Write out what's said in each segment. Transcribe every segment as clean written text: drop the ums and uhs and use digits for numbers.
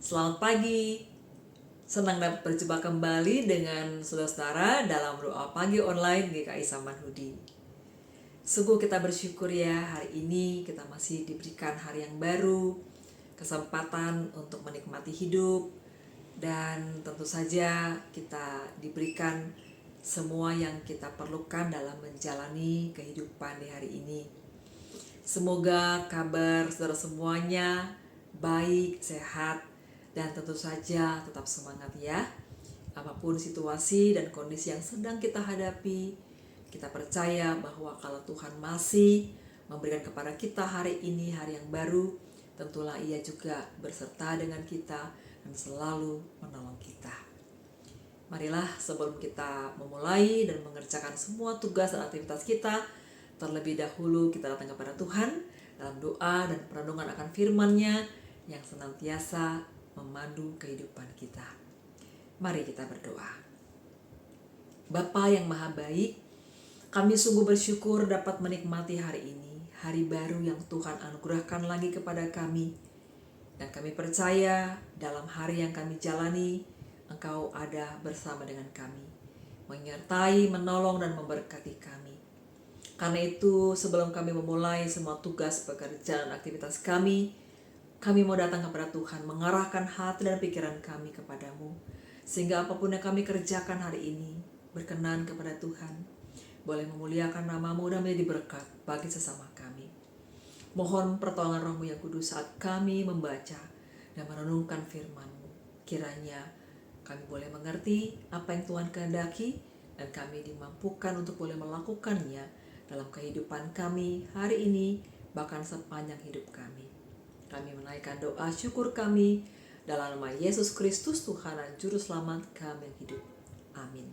Selamat pagi. Senang dapat berjumpa kembali dengan saudara-saudara dalam doa pagi online GKI Saman Hudi. Sungguh kita bersyukur ya, hari ini kita masih diberikan hari yang baru, kesempatan untuk menikmati hidup, dan tentu saja kita diberikan semua yang kita perlukan dalam menjalani kehidupan di hari ini. Semoga kabar saudara semuanya baik, sehat, dan tentu saja tetap semangat ya. Apapun situasi dan kondisi yang sedang kita hadapi, kita percaya bahwa kalau Tuhan masih memberikan kepada kita hari ini, hari yang baru, tentulah Ia juga berserta dengan kita dan selalu menolong kita. Marilah sebelum kita memulai dan mengerjakan semua tugas dan aktivitas kita, terlebih dahulu kita datang kepada Tuhan dalam doa dan perenungan akan firman-Nya yang senantiasa memandu kehidupan kita. Mari kita berdoa. Bapa yang Maha Baik, kami sungguh bersyukur dapat menikmati hari ini, hari baru yang Tuhan anugerahkan lagi kepada kami. Dan kami percaya dalam hari yang kami jalani, Engkau ada bersama dengan kami, menyertai, menolong, dan memberkati kami. Karena itu, sebelum kami memulai semua tugas, pekerjaan, aktivitas kami mau datang kepada Tuhan, mengarahkan hati dan pikiran kami kepadamu, sehingga apapun yang kami kerjakan hari ini berkenan kepada Tuhan, boleh memuliakan nama-Mu dan menjadi berkat bagi sesama kami. Mohon pertolongan Roh-Mu yang kudus saat kami membaca dan merenungkan firman-Mu. Kiranya kami boleh mengerti apa yang Tuhan kehendaki dan kami dimampukan untuk boleh melakukannya dalam kehidupan kami hari ini, bahkan sepanjang hidup kami. Kami menaikkan doa syukur kami dalam nama Yesus Kristus, Tuhan dan Juru Selamat kami yang hidup. Amin.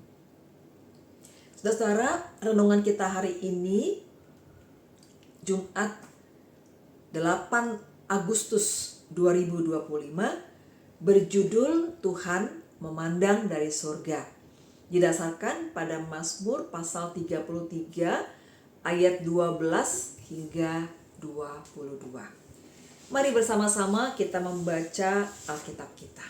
Saudara, renungan kita hari ini Jumat 8 Agustus 2025 berjudul Tuhan memandang dari surga. Didasarkan pada Mazmur pasal 33 ayat 12 hingga 22. Mari bersama-sama kita membaca Alkitab kita.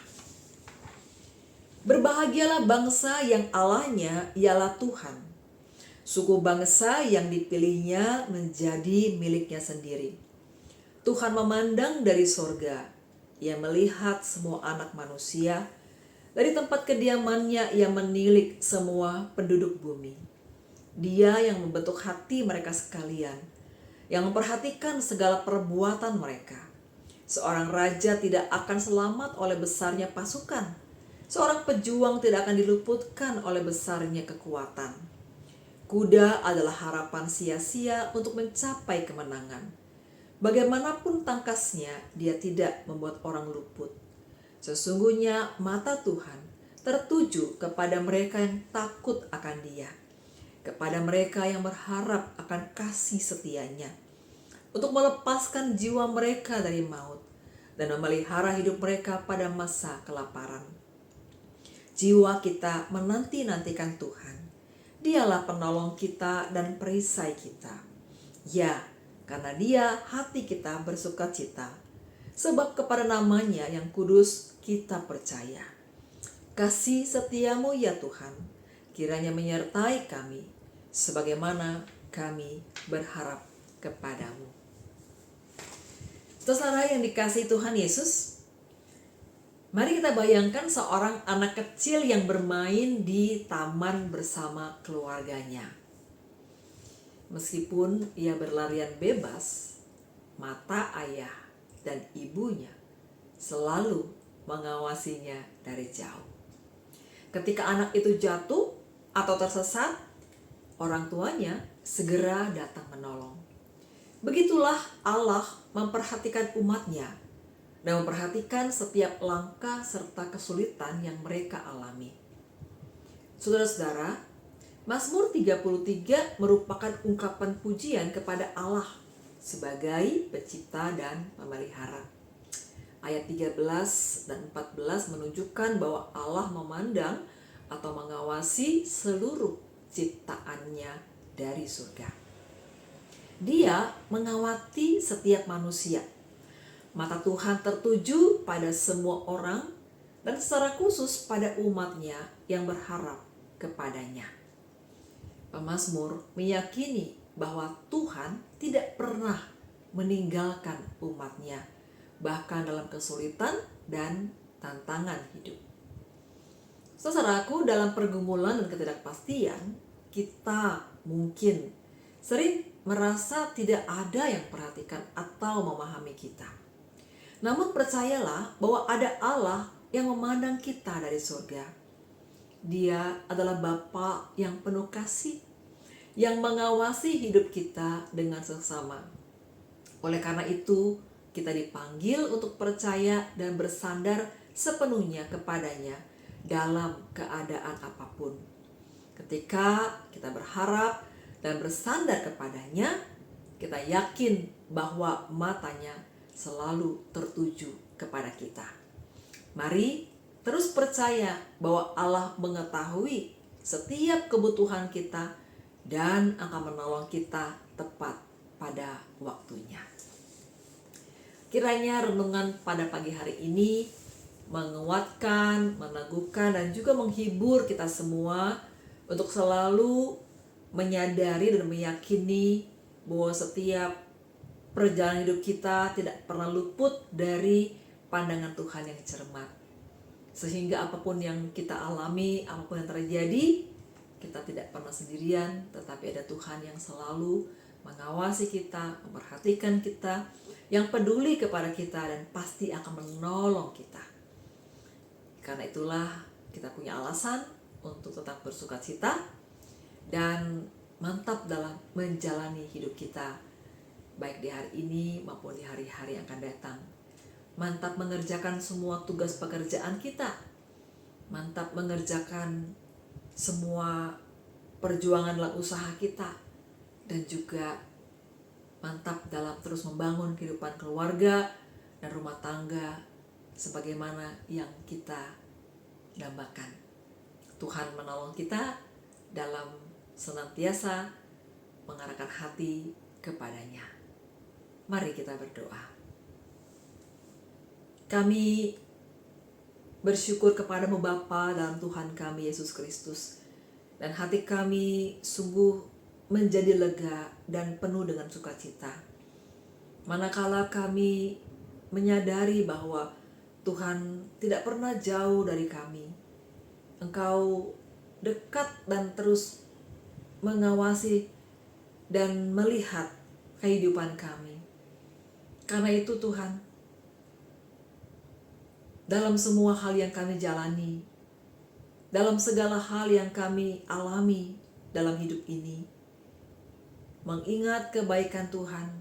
Berbahagialah bangsa yang Allahnya ialah Tuhan, suku bangsa yang dipilihnya menjadi miliknya sendiri. Tuhan memandang dari sorga, Ia melihat semua anak manusia, dari tempat kediamannya Ia menilik semua penduduk bumi. Dia yang membentuk hati mereka sekalian, yang memperhatikan segala perbuatan mereka. Seorang raja tidak akan selamat oleh besarnya pasukan. Seorang pejuang tidak akan diluputkan oleh besarnya kekuatan. Kuda adalah harapan sia-sia untuk mencapai kemenangan. Bagaimanapun tangkasnya, dia tidak membuat orang luput. Sesungguhnya mata Tuhan tertuju kepada mereka yang takut akan Dia, kepada mereka yang berharap akan kasih setianya, untuk melepaskan jiwa mereka dari maut dan memelihara hidup mereka pada masa kelaparan. Jiwa kita menanti-nantikan Tuhan. Dialah penolong kita dan perisai kita. Ya, karena Dia hati kita bersukacita, sebab kepada nama-Nya yang kudus kita percaya. Kasih setiamu ya Tuhan, kiranya menyertai kami, sebagaimana kami berharap kepadamu. Saudara yang dikasihi Tuhan Yesus, mari kita bayangkan seorang anak kecil yang bermain di taman bersama keluarganya. Meskipun ia berlarian bebas, mata ayah dan ibunya selalu mengawasinya dari jauh. Ketika anak itu jatuh atau tersesat, orang tuanya segera datang menolong. Begitulah Allah memperhatikan umat-Nya dan memperhatikan setiap langkah serta kesulitan yang mereka alami. Saudara-saudara, Mazmur 33 merupakan ungkapan pujian kepada Allah sebagai pencipta dan pemelihara. Ayat 13 dan 14 menunjukkan bahwa Allah memandang atau mengawasi seluruh ciptaannya dari surga. Dia mengawati setiap manusia, Mata Tuhan tertuju pada semua orang dan secara khusus pada umatnya yang berharap kepadanya. Pemazmur meyakini bahwa Tuhan tidak pernah meninggalkan umatnya, bahkan dalam kesulitan dan tantangan hidup. Saudaraku, dalam pergumulan dan ketidakpastian, kita mungkin sering merasa tidak ada yang perhatikan atau memahami kita. Namun percayalah bahwa ada Allah yang memandang kita dari surga. Dia adalah Bapa yang penuh kasih, yang mengawasi hidup kita dengan seksama. Oleh karena itu, kita dipanggil untuk percaya dan bersandar sepenuhnya kepadanya dalam keadaan apapun. Ketika kita berharap dan bersandar kepadanya, kita yakin bahwa matanya selalu tertuju kepada kita. Mari terus percaya bahwa Allah mengetahui setiap kebutuhan kita dan akan menolong kita tepat pada waktunya. Kiranya renungan pada pagi hari ini menguatkan, meneguhkan, dan juga menghibur kita semua untuk selalu menyadari dan meyakini bahwa setiap perjalanan hidup kita tidak pernah luput dari pandangan Tuhan yang cermat. Sehingga apapun yang kita alami, apapun yang terjadi, kita tidak pernah sendirian, tetapi ada Tuhan yang selalu mengawasi kita, memperhatikan kita, yang peduli kepada kita dan pasti akan menolong kita. Karena itulah kita punya alasan untuk tetap bersukacita dan mantap dalam menjalani hidup kita, baik di hari ini maupun di hari-hari yang akan datang. Mantap mengerjakan semua tugas pekerjaan kita, mantap mengerjakan semua perjuangan dalam usaha kita, dan juga mantap dalam terus membangun kehidupan keluarga dan rumah tangga sebagaimana yang kita dambakan. Tuhan menolong kita dalam senantiasa mengarahkan hati kepadanya. Mari kita berdoa. Kami bersyukur kepadamu Bapa dalam Tuhan kami Yesus Kristus, dan hati kami sungguh menjadi lega dan penuh dengan sukacita. Manakala kami menyadari bahwa Tuhan tidak pernah jauh dari kami. Engkau dekat dan terus mengawasi dan melihat kehidupan kami. Karena itu Tuhan, dalam semua hal yang kami jalani, dalam segala hal yang kami alami dalam hidup ini, mengingat kebaikan Tuhan,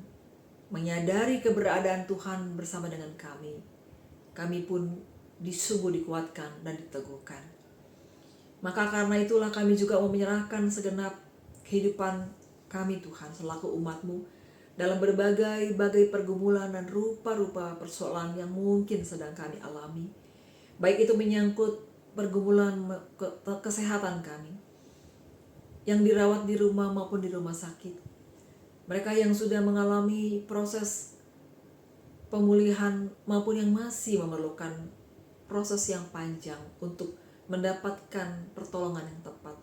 menyadari keberadaan Tuhan bersama dengan kami pun disungguh dikuatkan dan diteguhkan. Maka karena itulah kami juga mau menyerahkan segenap kehidupan kami Tuhan selaku umat-Mu dalam berbagai pergumulan dan rupa-rupa persoalan yang mungkin sedang kami alami. Baik itu menyangkut pergumulan kesehatan kami yang dirawat di rumah maupun di rumah sakit. Mereka yang sudah mengalami proses pemulihan maupun yang masih memerlukan proses yang panjang untuk mendapatkan pertolongan yang tepat.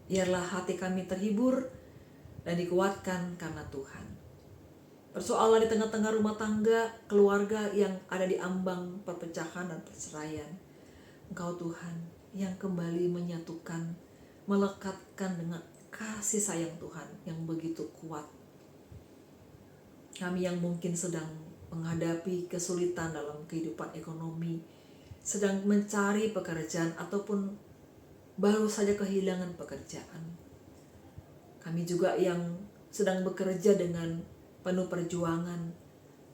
Biarlah hati kami terhibur dan dikuatkan karena Tuhan. Persoalan di tengah-tengah rumah tangga, keluarga yang ada di ambang perpecahan dan perceraian, Engkau Tuhan yang kembali menyatukan, melekatkan dengan kasih sayang Tuhan yang begitu kuat. Kami yang mungkin sedang menghadapi kesulitan dalam kehidupan ekonomi, sedang mencari pekerjaan ataupun baru saja kehilangan pekerjaan. Kami juga yang sedang bekerja dengan penuh perjuangan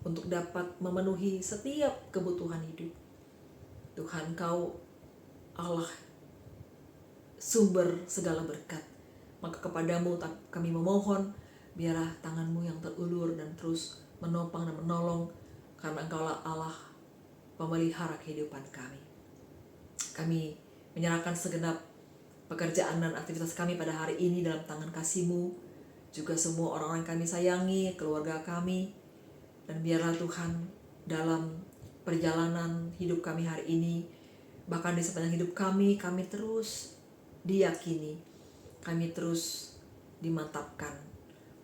untuk dapat memenuhi setiap kebutuhan hidup. Tuhan, Kau Allah sumber segala berkat. Maka kepadamu kami memohon, biarlah tangan-Mu yang terulur dan terus menopang dan menolong, karena Engkaulah Allah pemelihara kehidupan kami. Kami menyerahkan segenap pekerjaan dan aktivitas kami pada hari ini dalam tangan kasih-Mu, juga semua orang-orang yang kami sayangi, keluarga kami, Dan biarlah Tuhan dalam perjalanan hidup kami hari ini, bahkan di sepanjang hidup kami terus diyakini, kami terus dimantapkan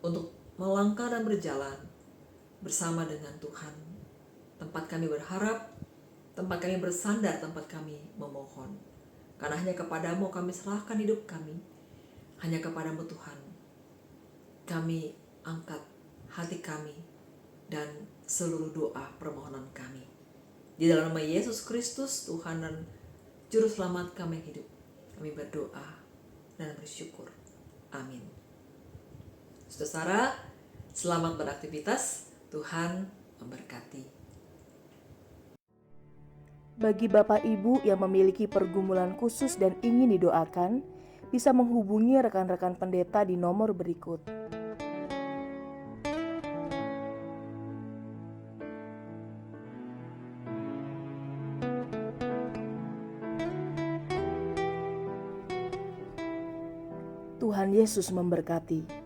untuk melangkah dan berjalan bersama dengan Tuhan. Tempat kami berharap, tempat kami bersandar, tempat kami memohon. Karena hanya kepadamu kami serahkan hidup kami. Hanya kepadamu Tuhan kami angkat hati kami dan seluruh doa permohonan kami. Di dalam nama Yesus Kristus, Tuhan dan Juru Selamat kami yang hidup, kami berdoa dan bersyukur. Amin. Saudara, selamat beraktivitas. Tuhan memberkati. Bagi Bapak Ibu yang memiliki pergumulan khusus dan ingin didoakan, bisa menghubungi rekan-rekan pendeta di nomor berikut. Tuhan Yesus memberkati.